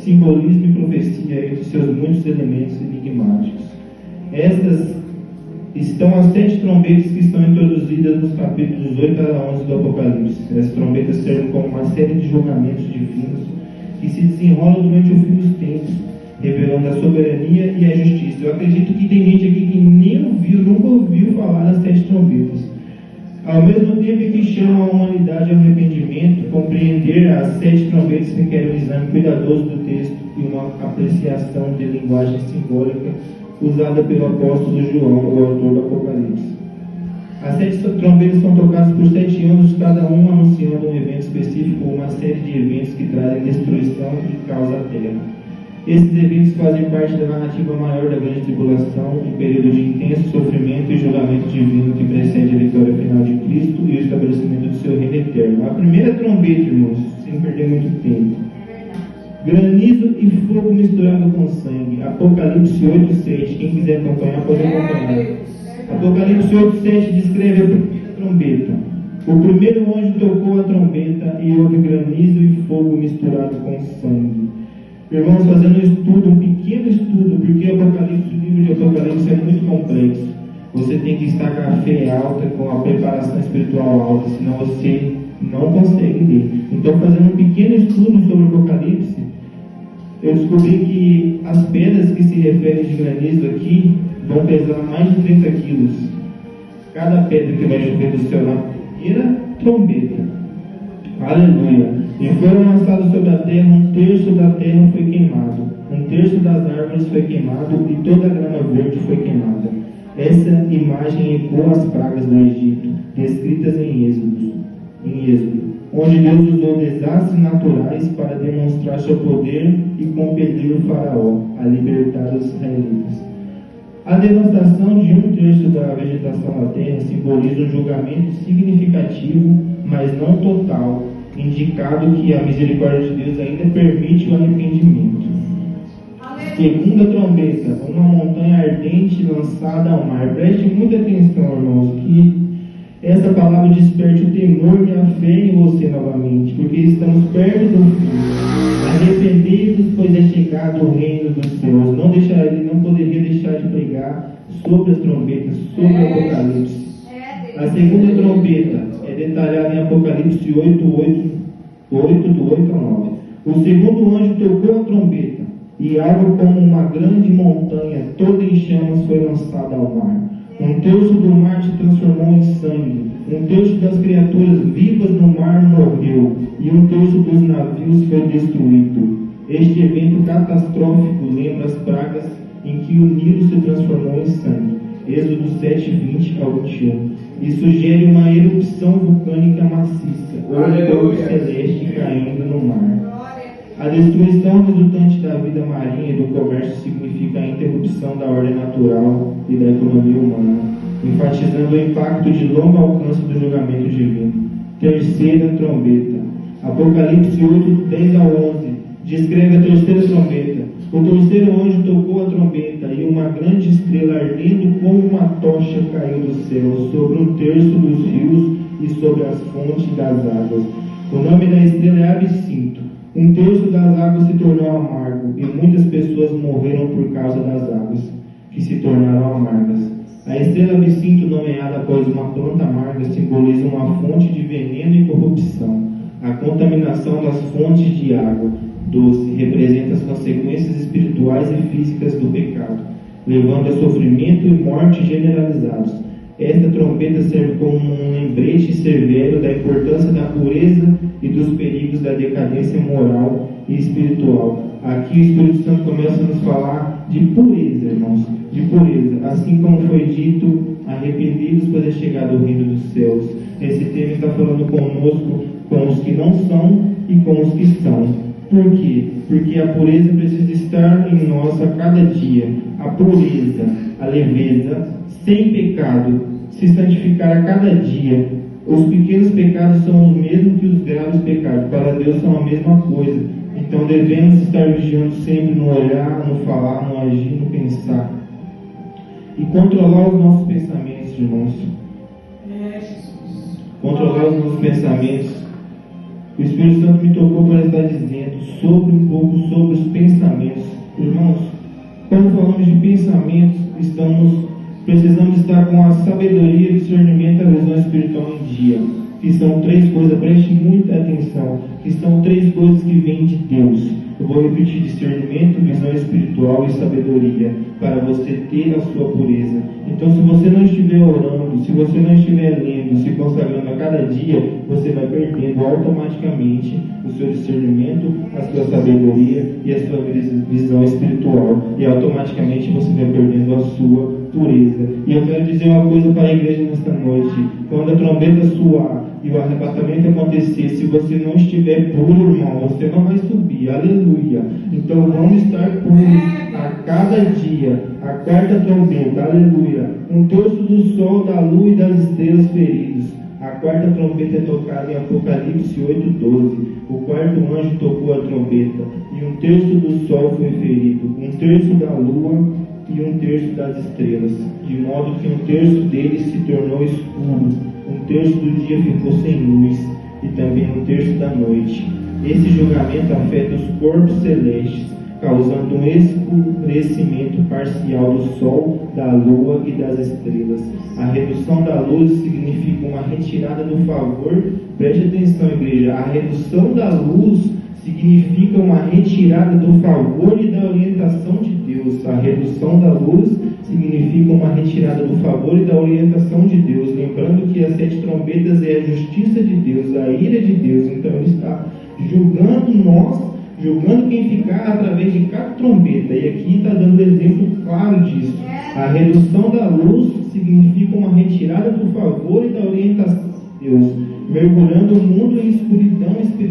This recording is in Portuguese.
simbolismo e profecia entre seus muitos elementos enigmáticos. Estas estão as 7 trombetas que estão introduzidas nos capítulos 8 a 11 do Apocalipse. Essas trombetas servem como uma série de julgamentos divinos que se desenrolam durante o fim dos tempos, revelando a soberania e a justiça. Eu acredito que tem gente aqui que nem ouviu, nunca ouviu falar das 7 trombetas. Ao mesmo tempo que chamam a humanidade ao arrependimento, compreender as 7 trombetas requer um exame cuidadoso do texto e uma apreciação de linguagem simbólica usada pelo apóstolo João, o autor do Apocalipse. As 7 trombetas são tocadas por 7 anjos, cada um anunciando um evento específico ou uma série de eventos que trazem destruição e caos à terra. Esses eventos fazem parte da narrativa maior da grande tribulação, um período de intenso sofrimento e julgamento divino que precede a vitória final de Cristo e o estabelecimento do seu reino eterno. A primeira trombeta, irmãos, sem perder muito tempo. Granizo e fogo misturado com sangue. Apocalipse 8:7. Quem quiser acompanhar, pode acompanhar. Apocalipse 8:7 descreve a primeira trombeta. O primeiro anjo tocou a trombeta e houve granizo e fogo misturado com sangue. Irmãos, fazendo um estudo, um pequeno estudo, porque Apocalipse, o livro de Apocalipse é muito complexo. Você tem que estar com a fé alta, com a preparação espiritual alta, senão você não consegue ler. Então, fazendo um pequeno estudo sobre o Apocalipse, eu descobri que as pedras que se referem de granizo aqui vão pesar mais de 30 quilos. Cada pedra que vai chover do céu na primeira trombeta. Aleluia. E foram lançados sobre a terra, 1/3 da terra foi queimado, 1/3 das árvores foi queimado e toda a grama verde foi queimada. Essa imagem ecoa as pragas do Egito, descritas em Êxodo, onde Deus usou desastres naturais para demonstrar seu poder e compelir o faraó a libertar os israelitas. A devastação de 1/3 da vegetação da terra simboliza um julgamento significativo, mas não total, indicado que a misericórdia de Deus ainda permite o arrependimento. Segunda trombeta, uma montanha ardente lançada ao mar. Preste muita atenção, irmãos, que essa palavra desperte o temor e a fé em você novamente, porque estamos perto do fim. Arrependidos, pois é chegado o reino dos céus. Ele não poderia deixar de pregar sobre as trombetas, sobre o Apocalipse. A segunda trombeta é detalhada em Apocalipse 8, do 8 ao 9. O segundo anjo tocou a trombeta, e algo como uma grande montanha, toda em chamas, foi lançada ao mar. 1/3 do mar se transformou em sangue, 1/3 das criaturas vivas no mar morreu, e 1/3 dos navios foi destruído. Este evento catastrófico lembra as pragas em que o Nilo se transformou em sangue. Êxodo 7:20 ao 21. E sugere uma erupção vulcânica maciça, ou fogo celeste caindo no mar. A destruição resultante da vida marinha e do comércio significa a interrupção da ordem natural e da economia humana, enfatizando o impacto de longo alcance do julgamento divino. Terceira trombeta. Apocalipse 8, 10 ao 11 descreve a terceira trombeta. O terceiro anjo tocou a trombeta e uma grande estrela ardendo como uma tocha caiu do céu sobre 1/3 dos rios e sobre as fontes das águas. O nome da estrela é Absinto. 1/3 das águas se tornou amargo e muitas pessoas morreram por causa das águas, que se tornaram amargas. A estrela Absinto, nomeada após uma planta amarga, simboliza uma fonte de veneno e corrupção. A contaminação das fontes de água doce representa as consequências espirituais e físicas do pecado, levando a sofrimento e morte generalizados. Esta trombeta serve como um lembrete severo da importância da pureza e dos perigos da decadência moral e espiritual. Aqui o Espírito Santo começa a nos falar de pureza, irmãos, de pureza. Assim como foi dito, arrependidos, pois é chegado o reino dos céus. Esse tema está falando conosco, com os que não são e com os que são. Por quê? Porque a pureza precisa estar em nós a cada dia. A pureza, a leveza, sem pecado, se santificar a cada dia. Os pequenos pecados são os mesmos que os graves pecados. Para Deus são a mesma coisa. Então devemos estar vigiando sempre no olhar, no falar, no agir, no pensar. E controlar os nossos pensamentos, irmãos. Controlar os nossos pensamentos. O Espírito Santo me tocou para estar dizendo sobre um pouco sobre os pensamentos. Irmãos, quando falamos de pensamentos, precisamos estar com a sabedoria, discernimento e a visão espiritual em dia. Que são 3 coisas, preste muita atenção, que são 3 coisas que vêm de Deus. Eu vou repetir: discernimento, visão espiritual e sabedoria, para você ter a sua pureza. Então, se você não estiver orando, se você não estiver lendo, se consagrando a cada dia, você vai perdendo automaticamente o seu discernimento, a sua sabedoria e a sua visão espiritual. E automaticamente você vai perdendo a sua pureza. E eu quero dizer uma coisa para a igreja nesta noite: quando a trombeta soar e o arrebatamento acontecer, se você não estiver puro, irmão, você não vai subir. Aleluia. Então vamos estar puros a cada dia. A 4ª trombeta, aleluia. 1/3 do sol, da lua e das estrelas feridos. A 4ª trombeta é tocada em Apocalipse 8:12. O 4º anjo tocou a trombeta, e 1/3 do sol foi ferido, 1/3 da lua e 1/3 das estrelas, de modo que 1/3 deles se tornou escuro, 1/3 do dia ficou sem luz, e também 1/3 da noite. Esse julgamento afeta os corpos celestes, causando um escurecimento parcial do sol, da lua e das estrelas. A redução da luz significa uma retirada do favor. Preste atenção, igreja. A redução da luz significa uma retirada do favor e da orientação de Deus. A redução da luz significa uma retirada do favor e da orientação de Deus. Lembrando que as 7 trombetas é a justiça de Deus, a ira de Deus. Então Ele está julgando quem ficar através de cada trombeta. E aqui está dando exemplo claro disso. A redução da luz significa uma retirada do favor e da orientação de Deus, mergulhando o mundo em escuridão espiritual.